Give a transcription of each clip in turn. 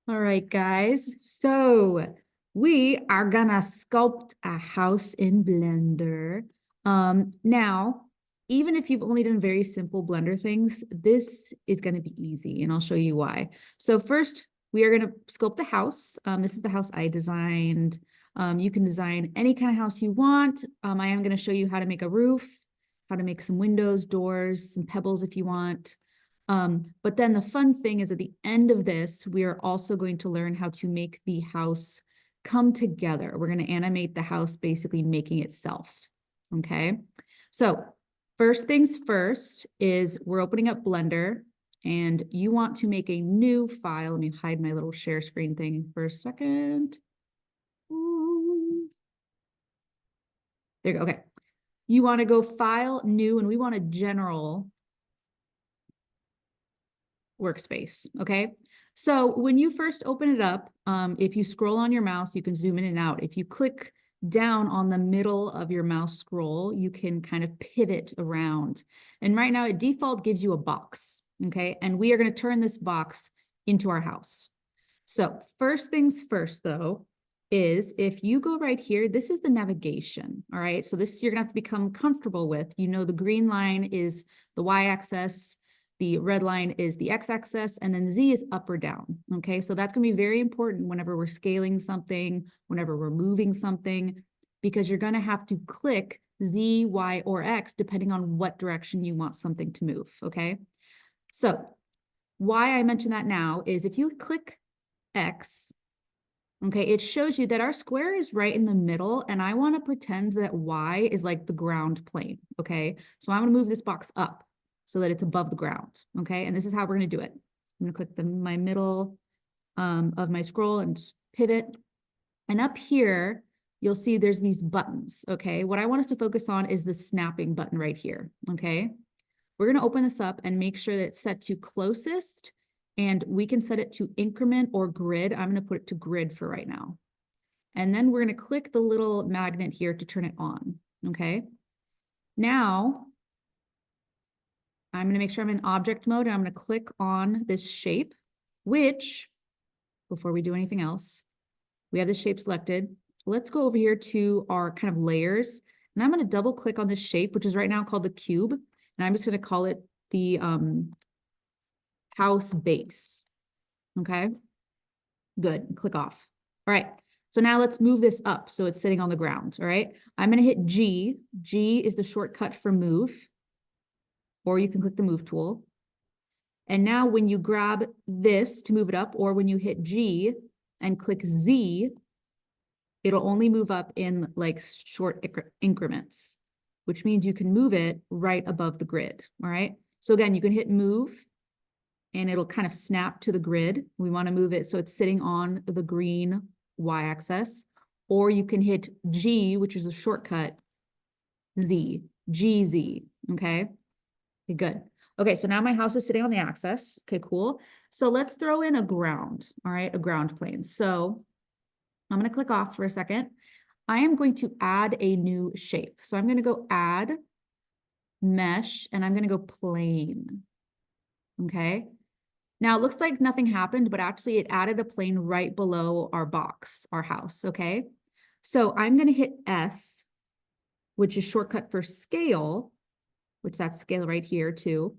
All right, guys. So we are gonna sculpt a house in Blender. Now, even if you've only done very simple Blender things, this is gonna be easy, and I'll show you why. So first, we are gonna sculpt a house. This is the house I designed. You can design any kind of house you want. I am gonna show you how to make a roof, how to make some windows, doors, some pebbles if you want. But then the fun thing is at the end of this, we are also going to learn how to make the house come together. We're going to animate the house basically making itself. Okay. So first things first is we're opening up Blender and you want to make a new file. Let me hide my little share screen thing for a second. There you go. Okay. You want to go file, new, and we want a general workspace, okay? So when you first open it up, if you scroll on your mouse, you can zoom in and out. If you click down on the middle of your mouse scroll, you can kind of pivot around. And right now, it default gives you a box, okay? And we are going to turn this box into our house. So first things first, though, is if you go right here, this is the navigation, all right? So this you're going to have to become comfortable with. You know, the green line is the y-axis, the red line is the x-axis, and then Z is up or down, okay? So that's going to be very important whenever we're scaling something, whenever we're moving something, because you're going to have to click Z, Y, or X depending on what direction you want something to move, okay? So why I mention that now is if you click X, okay, it shows you that our square is right in the middle, and I want to pretend that Y is like the ground plane, okay? So I'm going to move this box up so that it's above the ground, okay? And this is how we're going to do it. I'm going to click my middle of my scroll and pivot. And up here, you'll see there's these buttons, okay? What I want us to focus on is the snapping button right here, okay? We're going to open this up and make sure that it's set to closest, and we can set it to increment or grid. I'm going to put it to grid for right now. And then we're going to click the little magnet here to turn it on, okay? Now, I'm going to make sure I'm in object mode, and I'm going to click on this shape, which, before we do anything else, we have this shape selected. Let's go over here to our kind of layers, and I'm going to double click on this shape, which is right now called the cube, and I'm just going to call it the house base, okay? Good, click off. All right, so now let's move this up so it's sitting on the ground, all right? I'm going to hit G. G is the shortcut for move, or you can click the move tool. And now when you grab this to move it up, or when you hit G and click Z, it'll only move up in like short increments, which means you can move it right above the grid, all right? So again, you can hit move and it'll kind of snap to the grid. We want to move it so it's sitting on the green y-axis, or you can hit G, which is a shortcut, Z, GZ, okay? Okay, good. Okay, so now my house is sitting on the axis. Okay, cool. So let's throw in a ground, all right, a ground plane. So I'm going to click off for a second. I am going to add a new shape. So I'm going to go add mesh, and I'm going to go plane, okay? Now it looks like nothing happened, but actually it added a plane right below our box, our house, okay? So I'm going to hit S, which is shortcut for scale, which that's scale right here too.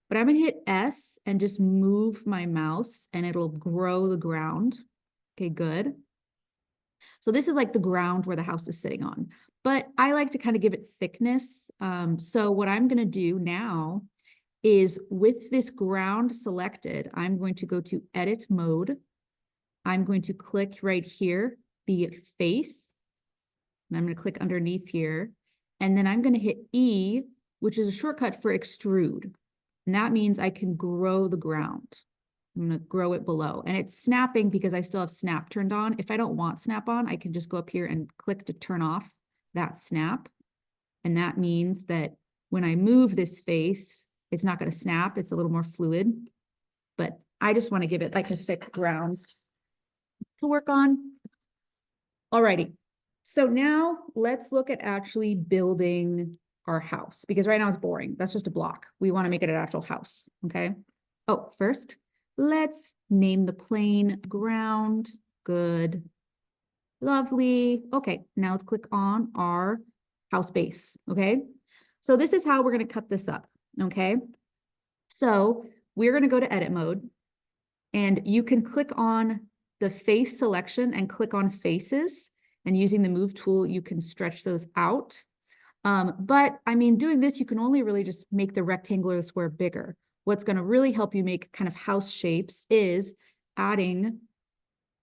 But I'm going to hit S and just move my mouse and it'll grow the ground. Okay, good. So this is like the ground where the house is sitting on, but I like to kind of give it thickness. So what I'm going to do now is with this ground selected, I'm going to go to edit mode. I'm going to click right here, the face, and I'm going to click underneath here. And then I'm going to hit E, which is a shortcut for extrude. And that means I can grow the ground. I'm going to grow it below. And it's snapping because I still have snap turned on. If I don't want snap on, I can just go up here and click to turn off that snap. And that means that when I move this face, it's not going to snap. It's a little more fluid. But I just want to give it like a thick ground to work on. Alrighty. So now let's look at actually building our house, because right now it's boring. That's just a block. We want to make it an actual house. Okay. Oh, first, Let's name the plane ground. Good. Lovely. Okay, now let's click on our house base, okay? So this is how we're gonna cut this up, okay? So we're gonna go to edit mode, and you can click on the face selection and click on faces, and using the move tool, you can stretch those out. But I mean, doing this, you can only really just make the rectangular square bigger. What's gonna really help you make kind of house shapes is adding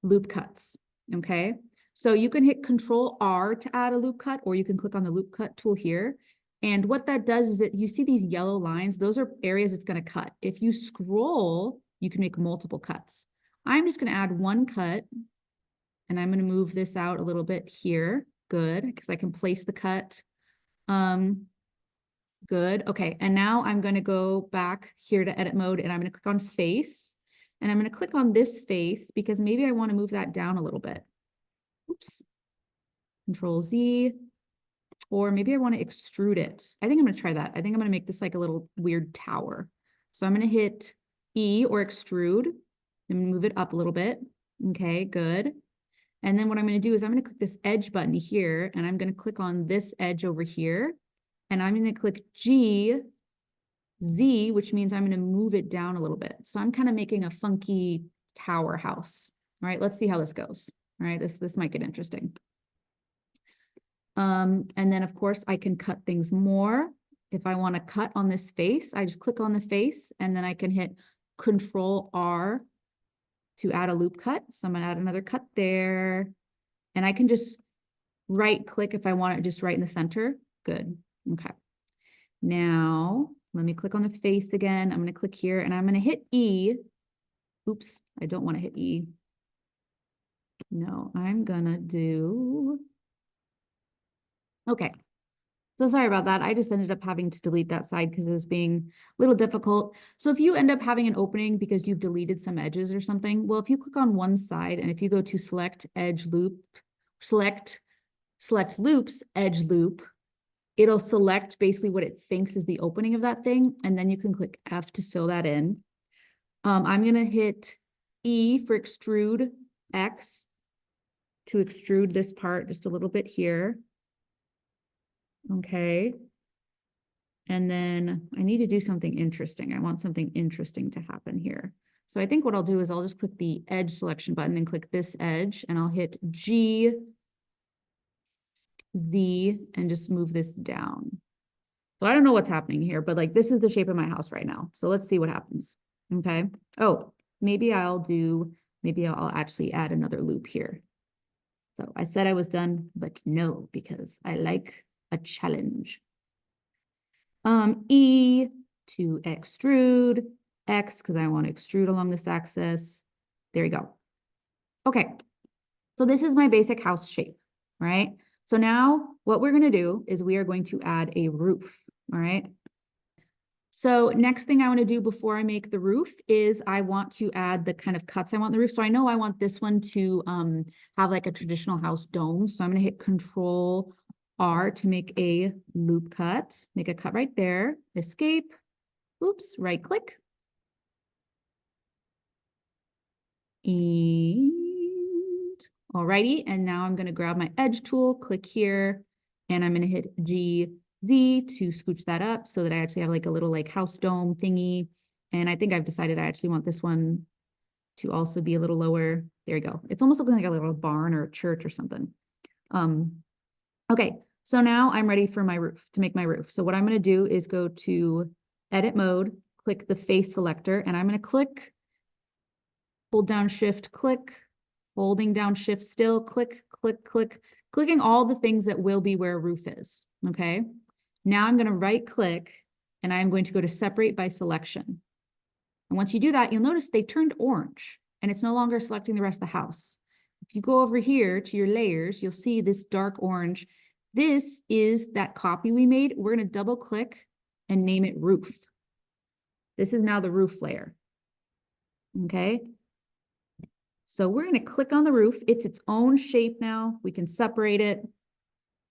loop cuts, okay? So you can hit Control R to add a loop cut, or you can click on the loop cut tool here. And what that does is that you see these yellow lines, those are areas it's gonna cut. If you scroll, you can make multiple cuts. I'm just gonna add one cut, and I'm gonna move this out a little bit here. Good, because I can place the cut. Good, okay, and now I'm gonna go back here to edit mode, and I'm gonna click on face, and I'm gonna click on this face because maybe I wanna move that down a little bit. Oops. Control Z, or maybe I wanna extrude it. I think I'm gonna try that. I think I'm gonna make this like a little weird tower. So I'm gonna hit E or extrude, and move it up a little bit. Okay, good. And then what I'm gonna do is I'm gonna click this edge button here, and I'm gonna click on this edge over here, and I'm gonna click G, Z, which means I'm gonna move it down a little bit. So I'm kind of making a funky tower house. All right, let's see how this goes. All right, this might get interesting. And then of course I can cut things more. If I want to cut on this face, I just click on the face, and then I can hit Control R to add a loop cut. So I'm gonna add another cut there, and I can just right click if I want it just right in the center. Good, okay. Now, let me click on the face again. I'm gonna click here, and I'm gonna hit E. Oops, I don't wanna hit E. No, I'm gonna do, okay. So sorry about that. I just ended up having to delete that side because it was being a little difficult. So if you end up having an opening because you've deleted some edges or something, well, if you click on one side and if you go to select edge loop, select loops, edge loop, it'll select basically what it thinks is the opening of that thing. And then you can click F to fill that in. I'm gonna hit E for extrude X to extrude this part just a little bit here. Okay. And then I need to do something interesting. I want something interesting to happen here. So I think what I'll do is I'll just click the edge selection button and click this edge, and I'll hit G, Z, and just move this down. So I don't know what's happening here, but like this is the shape of my house right now. So let's see what happens. Okay. Oh, maybe I'll actually add another loop here. So I said I was done, but no, because I like a challenge. E to extrude, X, because I want to extrude along this axis. There you go. Okay, so this is my basic house shape, right? So now what we're going to do is we are going to add a roof, all right? So next thing I want to do before I make the roof is I want to add the kind of cuts I want in the roof. So I know I want this one to have like a traditional house dome. So I'm going to hit Control R to make a loop cut, make a cut right there, escape, oops, right click. And alrighty, and now I'm gonna grab my edge tool, click here, and I'm gonna hit G, Z to scooch that up so that I actually have like a little like house dome thingy. And I think I've decided I actually want this one to also be a little lower. There you go. It's almost looking like a little barn or a church or something. Okay, so now I'm ready for my roof, to make my roof. So what I'm gonna do is go to edit mode, click the face selector, and I'm gonna click, hold down shift, click, holding down shift still, click, click, click, clicking all the things that will be where a roof is, okay? Now I'm gonna right click, and I'm going to go to separate by selection. And once you do that, you'll notice they turned orange, and it's no longer selecting the rest of the house. If you go over here to your layers, you'll see this dark orange. This is that copy we made. We're gonna double click and name it roof. This is now the roof layer, okay? So we're gonna click on the roof. It's its own shape now. We can separate it.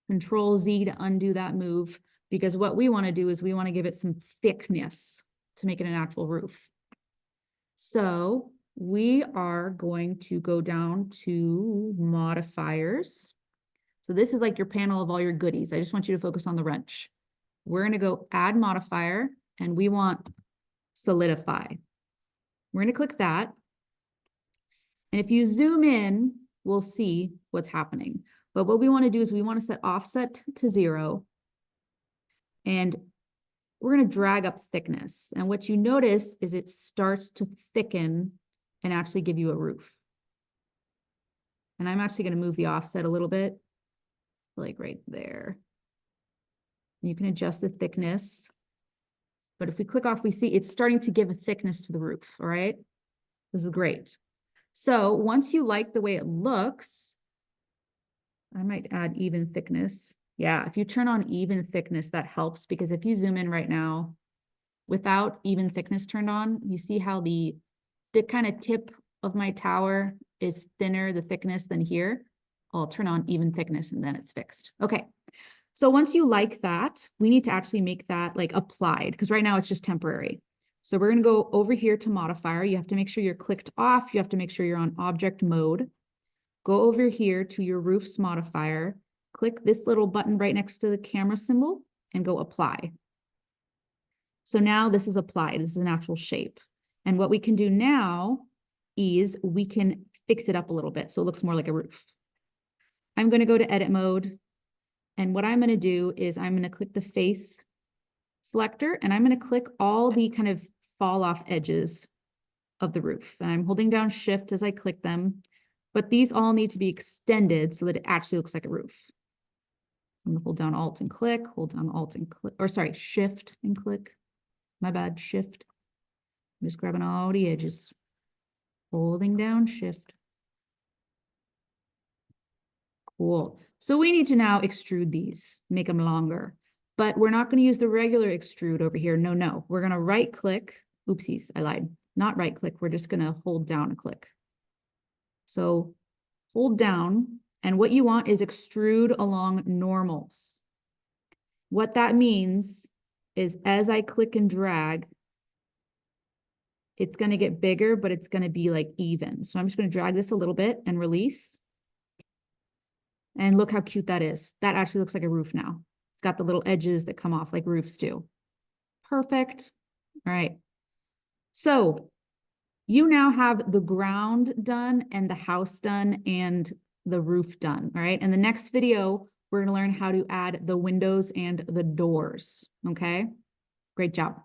Control Z to undo that move, because what we wanna do is we wanna give it some thickness to make it an actual roof. So we are going to go down to modifiers. So this is like your panel of all your goodies. I just want you to focus on the wrench. We're going to go add modifier, and we want solidify. We're going to click that. And if you zoom in, we'll see what's happening. But what we want to do is we want to set offset to 0. And we're going to drag up thickness. And what you notice is it starts to thicken and actually give you a roof. And I'm actually going to move the offset a little bit, like right there. You can adjust the thickness. But if we click off, we see it's starting to give a thickness to the roof, all right? This is great. So once you like the way it looks, I might add even thickness. Yeah, if you turn on even thickness, that helps, because if you zoom in right now, without even thickness turned on, you see how the kind of tip of my tower is thinner, the thickness, than here. I'll turn on even thickness and then it's fixed. Okay, so once you like that, we need to actually make that like applied, because right now it's just temporary. So we're going to go over here to modifier. You have to make sure you're clicked off. You have to make sure you're on object mode. Go over here to your roofs modifier. Click this little button right next to the camera symbol and go apply. So now this is applied. This is an actual shape. And what we can do now is we can fix it up a little bit so it looks more like a roof. I'm going to go to edit mode. And what I'm going to do is I'm going to click the face selector, and I'm going to click all the kind of fall off edges of the roof. And I'm holding down shift as I click them, but these all need to be extended so that it actually looks like a roof. I'm going to hold down alt and click, hold down alt and click, or sorry, shift and click. My bad, shift. I'm just grabbing all the edges, holding down shift. Cool. So we need to now extrude these, make them longer, but we're not going to use the regular extrude over here. No. We're going to right click. Oopsies, I lied. Not right click. We're just going to hold down a click. So hold down, and what you want is extrude along normals. What that means is as I click and drag, it's going to get bigger, but it's going to be like even. So I'm just going to drag this a little bit and release. And look how cute that is. That actually looks like a roof now. It's got the little edges that come off like roofs do. Perfect. All right. So you now have the ground done and the house done and the roof done. All right. In the next video, we're going to learn how to add the windows and the doors. Okay. Great job.